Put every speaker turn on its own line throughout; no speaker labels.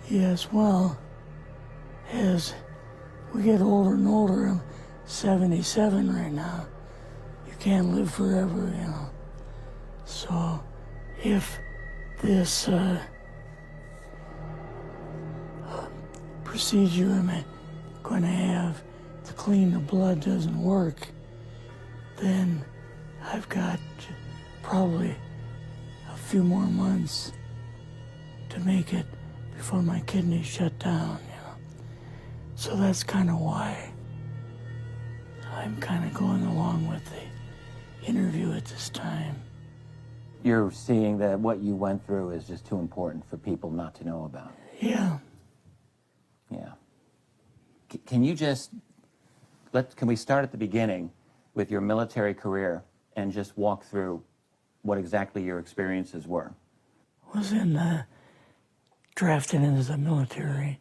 Yes, well, as we get older and older, I'm 77 right now. You can't live forever, you know. So if this procedure I'm going to have to clean the blood doesn't work, then I've got probably a few more months to make it before my kidneys shut down, you know. So that's kind of why I'm kind of going along with the interview at this time.
You're seeing that what you went through is just too important for people not to know about.
Yeah.
Yeah. Can you just, can we start at the beginning with your military career and just walk through what exactly your experiences were?
Was drafted into the military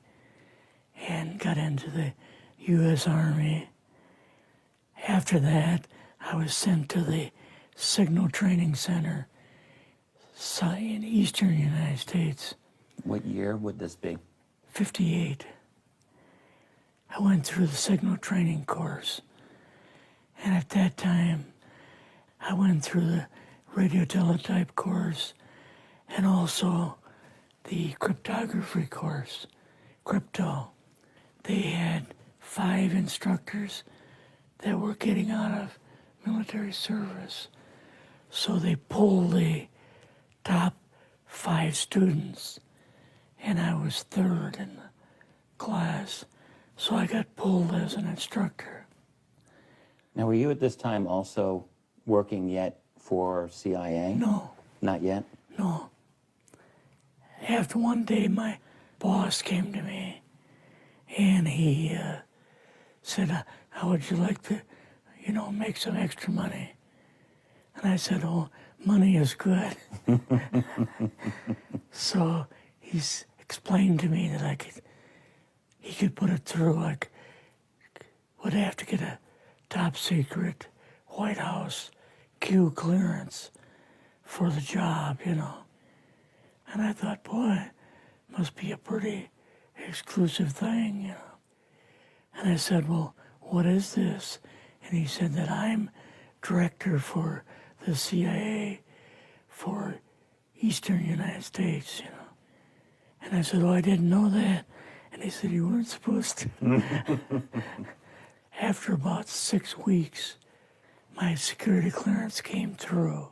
and got into the U.S. Army. After that, I was sent to the Signal Training Center in eastern United States.
What year would this be?
58. I went through the Signal Training course. And at that time, I went through the radio teletype course and also the cryptography course, crypto. They had 5 instructors that were getting out of military service. So they pulled the top 5 students, and I was 3rd in the class. So I got pulled as an instructor.
Now, were you at this time also working yet for CIA?
No.
Not yet?
No. After one day, my boss came to me, and he said, how would you like to, make some extra money? And I said, oh, money is good. So he's explained to me that he could put it through. I would have to get a top secret White House Q clearance for the job, And I thought, boy, must be a pretty exclusive thing, And I said, well, what is this? And he said that I'm director for the CIA for Eastern United States, And I said, oh, I didn't know that. And he said, you weren't supposed to. After about 6 weeks, my security clearance came through,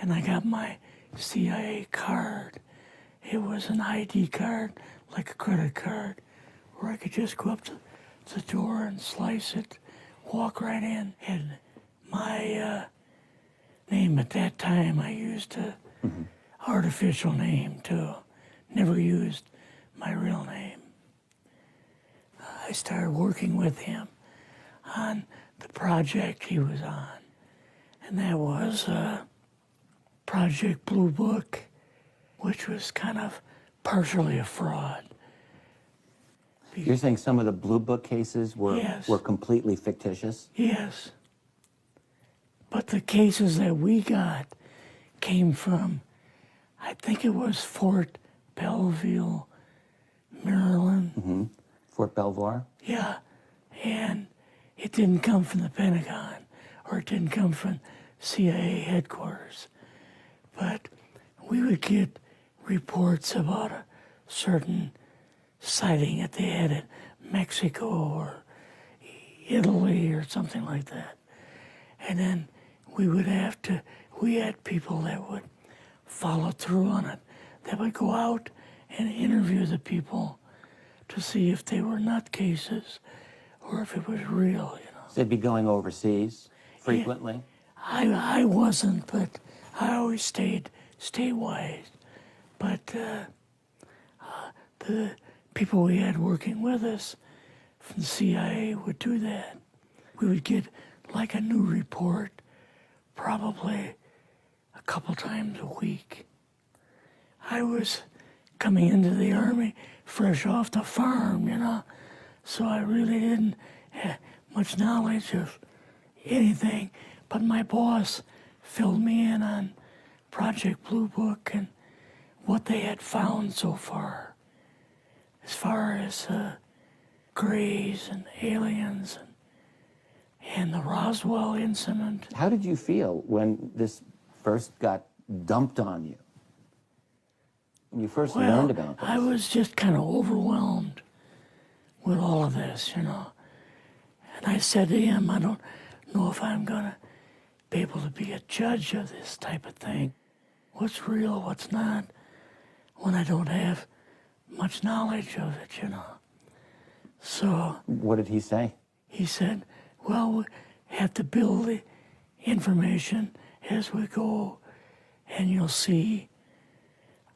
and I got my CIA card. It was an ID card, like a credit card, where I could just go up to the door and slice it, walk right in. And my name at that time, I used a artificial name too. Never used my real name. I started working with him on the project he was on, and that was Project Blue Book, which was kind of partially a fraud.
You're saying some of the Blue Book cases were,
Yes.
were completely fictitious?
Yes. But the cases that we got came from, I think it was Fort Belvoir, Maryland.
Fort Belvoir?
Yeah, and it didn't come from the Pentagon, or it didn't come from CIA headquarters. But we would get reports about a certain sighting that they had in Mexico or Italy or something like that. And then we had people that would follow through on it, that would go out and interview the people to see if they were nutcases or if it was real,
So they'd be going overseas frequently?
I wasn't, but I always stayed statewide. But the people we had working with us from the CIA would do that. We would get like a new report probably a couple times a week. I was coming into the Army fresh off the farm, so I really didn't have much knowledge of anything, but my boss filled me in on Project Blue Book and what they had found so far. as far as grays and aliens and the Roswell incident.
How did you feel when this first got dumped on you? When you first learned about this?
I was just kind of overwhelmed with all of this, you know. And I said to him, I don't know if I'm going to be able to be a judge of this type of thing. What's real, what's not, when I don't have much knowledge of it, you know. So...
What did he say?
He said, well, we have to build the information as we go, and you'll see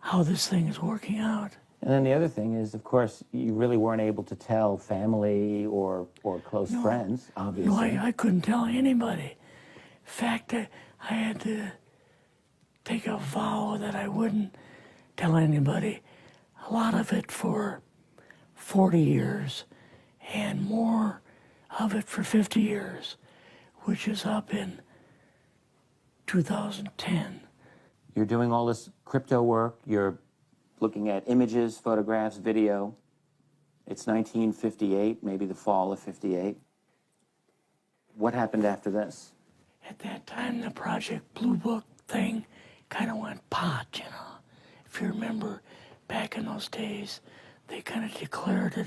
how this thing is working out.
And then the other thing is, of course, you really weren't able to tell family or close friends, obviously.
No, I couldn't tell anybody. In fact, I had to take a vow that I wouldn't tell anybody. A lot of it for 40 years, and more of it for 50 years, which is up in 2010.
You're doing all this crypto work. You're looking at images, photographs, video. It's 1958, maybe the fall of 58. What happened after this?
At that time, the Project Blue Book thing kind of went pot, you know. If you remember, back in those days, they kind of declared it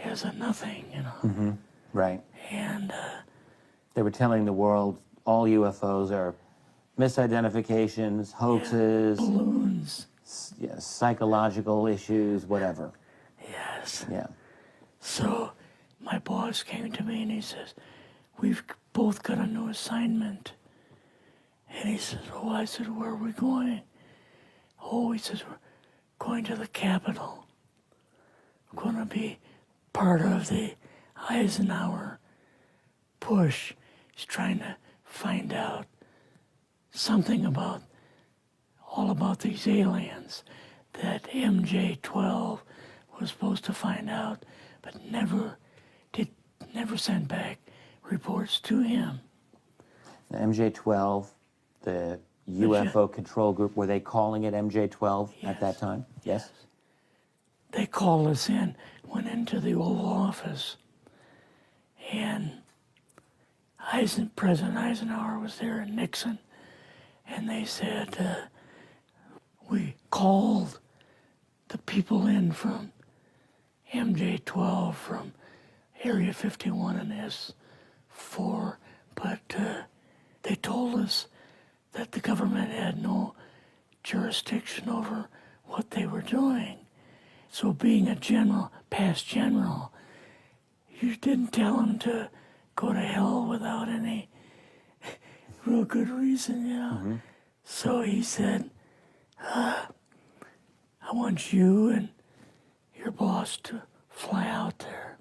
as a nothing, you know.
Mm-hmm. Right.
And
they were telling the world all UFOs are misidentifications, hoaxes,
balloons.
Psychological issues, whatever.
Yes.
Yeah.
So my boss came to me and he says, we've both got a new assignment. And he says, oh, I said, where are we going? Oh, he says, we're going to the Capitol. We're going to be part of the Eisenhower push. He's trying to find out something about all about these aliens that MJ-12 was supposed to find out, but never sent back reports to him.
The MJ-12, the UFO control group, were they calling it MJ-12 at that time? Yes.
They called us in, went into the Oval Office, and President Eisenhower was there and Nixon, and they said, we called the people in from MJ-12 from Area 51 and S4, but they told us that the government had no jurisdiction over what they were doing. So being a general, past general, you didn't tell them to go to hell without any real good reason, you know. Mm-hmm. So he said, I want you and your boss to fly out there.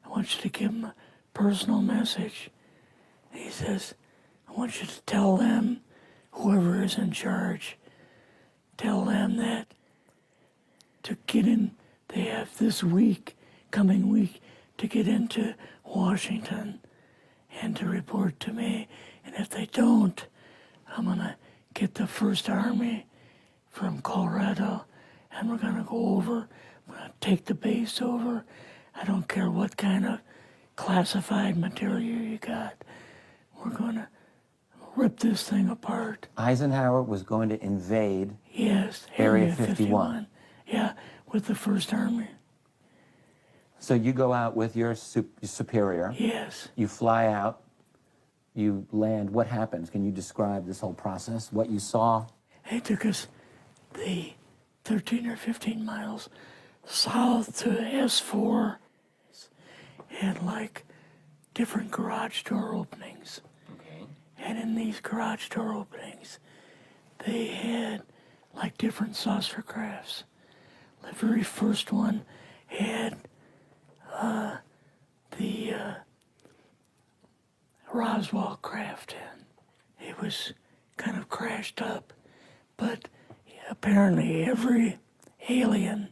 I want you to give them a personal message. And he says, I want you to tell them, whoever is in charge, tell them that to get in, they have this week, coming week, to get into Washington and to report to me. And if they don't, I'm going to get the First Army from Colorado, and we're going to go over. I'm going to take the base over. I don't care what kind of classified material you got. We're going to rip this thing apart.
Eisenhower was going to invade
Area 51. Yeah, with the First Army.
So you go out with your superior.
Yes.
You fly out. You land. What happens? Can you describe this whole process? What you saw?
It took us the 13 or 15 miles south to S4 and like different garage door openings. Okay. And in these garage door openings, they had like different saucer crafts. The very first one had the Roswell craft in. It was kind of crashed up, but apparently every alien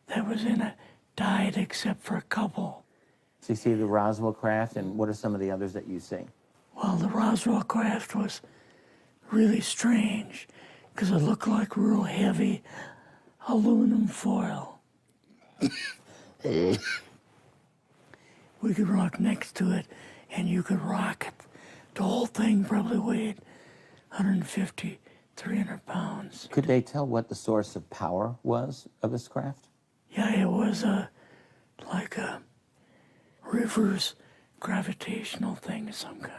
that was in it died except for a couple.
So you see the Roswell craft, and what are some of the others that you see?
Well, the Roswell craft was really strange because it looked like real heavy aluminum foil. We could rock next to it, and you could rock it. The whole thing probably weighed 150, 300 pounds.
Could they tell what the source of power was of this craft?
Yeah, it was like a reverse gravitational thing of some kind.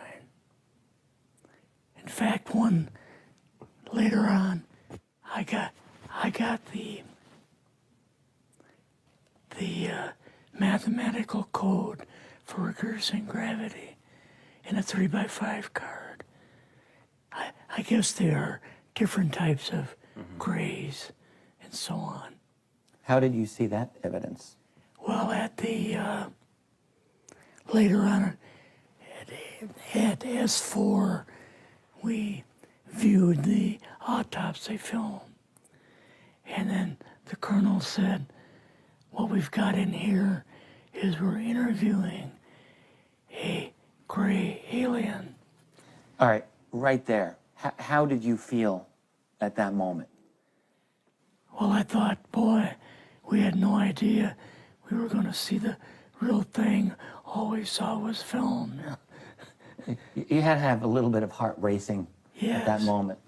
In fact, one later on, I got the mathematical code for reversing gravity in a 3x5 card. I guess there are different types of grays and so on.
How did you see that evidence?
Well, at the later on at S4, we viewed the autopsy film, and then the colonel said, "What we've got in here is we're interviewing a gray alien."
All right, right there. How did you feel at that moment?
Well, I thought, boy, we had no idea we were going to see the real thing. All we saw was film.
You had to have a little bit of heart racing at that
Yes.
moment.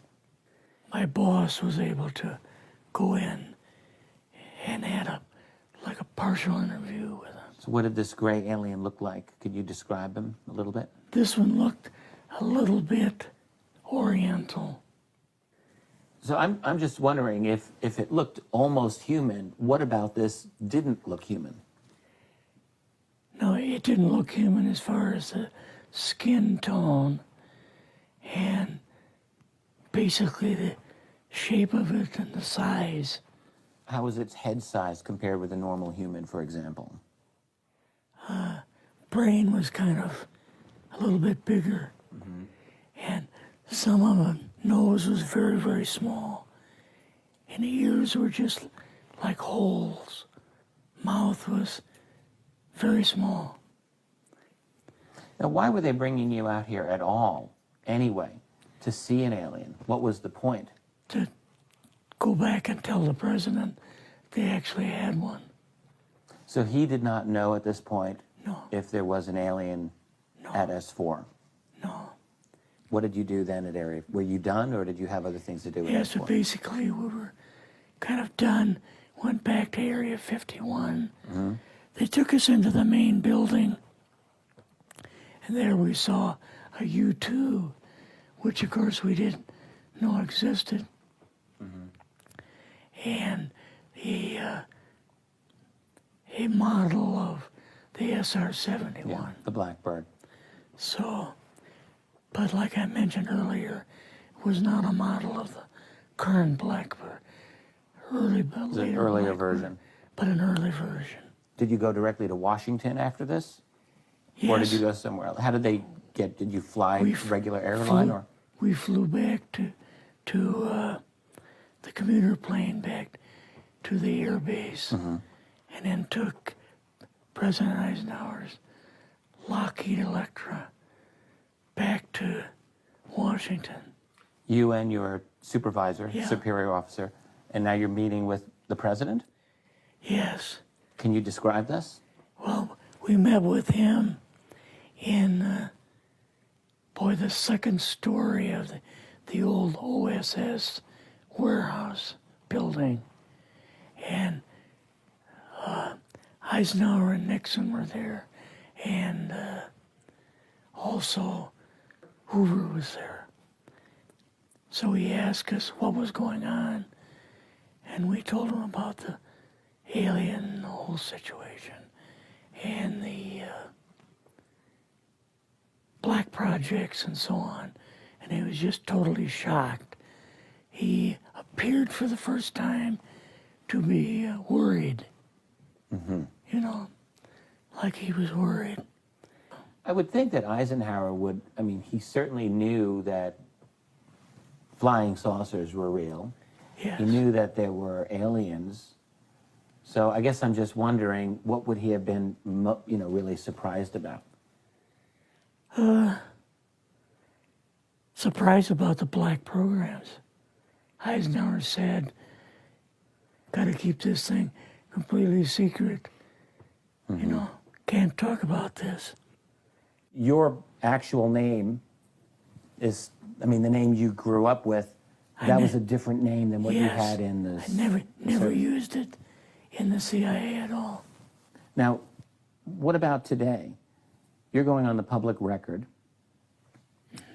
My boss was able to go in and had like a partial interview with him.
So what did this gray alien look like? Could you describe him a little bit?
This one looked a little bit oriental.
So I'm just wondering if it looked almost human, what about this didn't look human?
No, it didn't look human as far as the skin tone and basically the shape of it and the size.
How was its head size compared with a normal human, for example?
Brain was kind of a little bit bigger. And some of the nose was very, very small. And the ears were just like holes. Mouth was very small.
Now, why were they bringing you out here at all, anyway, to see an alien? What was the point?
To go back and tell the president they actually had one.
So he did not know at this point
No,
if there was an alien at S4.
no.
What did you do then at Area? Were you done, or did you have other things to do with
Yeah,
S4?
so basically we were kind of done. Went back to Area 51. They took us into the main building, and there we saw a U-2, which of course we didn't know existed. And a model of the SR-71.
Yeah, the Blackbird.
So, but like I mentioned earlier, it was not a model of the current Blackbird.
It's an earlier version.
But an early version.
Did you go directly to Washington after this?
Yes.
Or did you go somewhere else? How did they get, did you fly regular airline or?
We flew back to the commuter plane back to the air base, and then took President Eisenhower's Lockheed Electra back to Washington.
You and your supervisor,
Yeah.
superior officer, and now you're meeting with the president?
Yes.
Can you describe this?
Well, we met with him in, the second story of the old OSS warehouse building. And Eisenhower and Nixon were there, and also Hoover was there. So he asked us what was going on, and we told him about the alien, the whole situation, and the black projects and so on. And he was just totally shocked. He appeared for the first time to be worried. You know, like he was worried.
I would think that Eisenhower would, I mean, he certainly knew that flying saucers were real.
Yes.
He knew that there were aliens. So I guess I'm just wondering, what would he have been, really surprised about?
Surprised about the black programs. Eisenhower said, got to keep this thing completely secret. You know, can't talk about this.
Your actual name is, I mean, the name you grew up with, that was a different name than what you
Yes,
had in the...
I never used it in the CIA at all.
Now, what about today? You're going on the public record,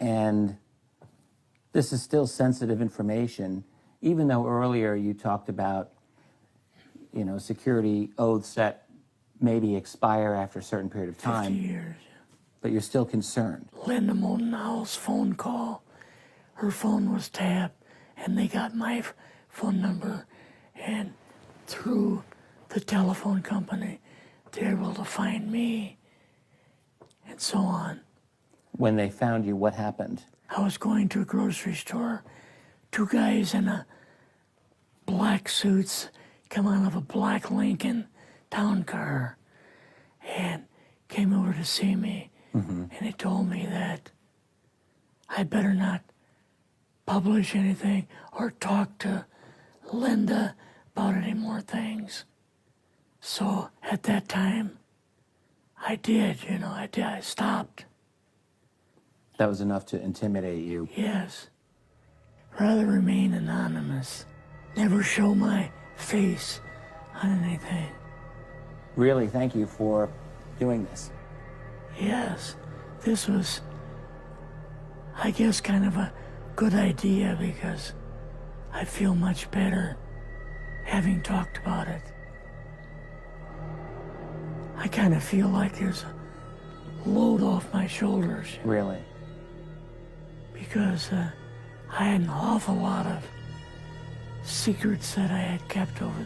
and this is still sensitive information, even though earlier you talked about, you know, security oaths that maybe expire after a certain period of
50
time,
years.
but you're still concerned.
Linda Moldenhauer's phone call, her phone was tapped, and they got my phone number, and through the telephone company, they're able to find me, and so on.
When they found you, what happened?
I was going to a grocery store. Two guys in a black suits come out of a black Lincoln town car and came over to see me. And they told me that I better not publish anything or talk to Linda about any more things. So at that time, I did, you know, I stopped.
That was enough to intimidate you.
Yes. Rather remain anonymous. Never show my face on anything.
Really, thank you for doing this.
Yes, this was, I guess, kind of a good idea because I feel much better having talked about it. I kind of feel like there's a load off my shoulders
Really?
because I had an awful lot of secrets that I had kept over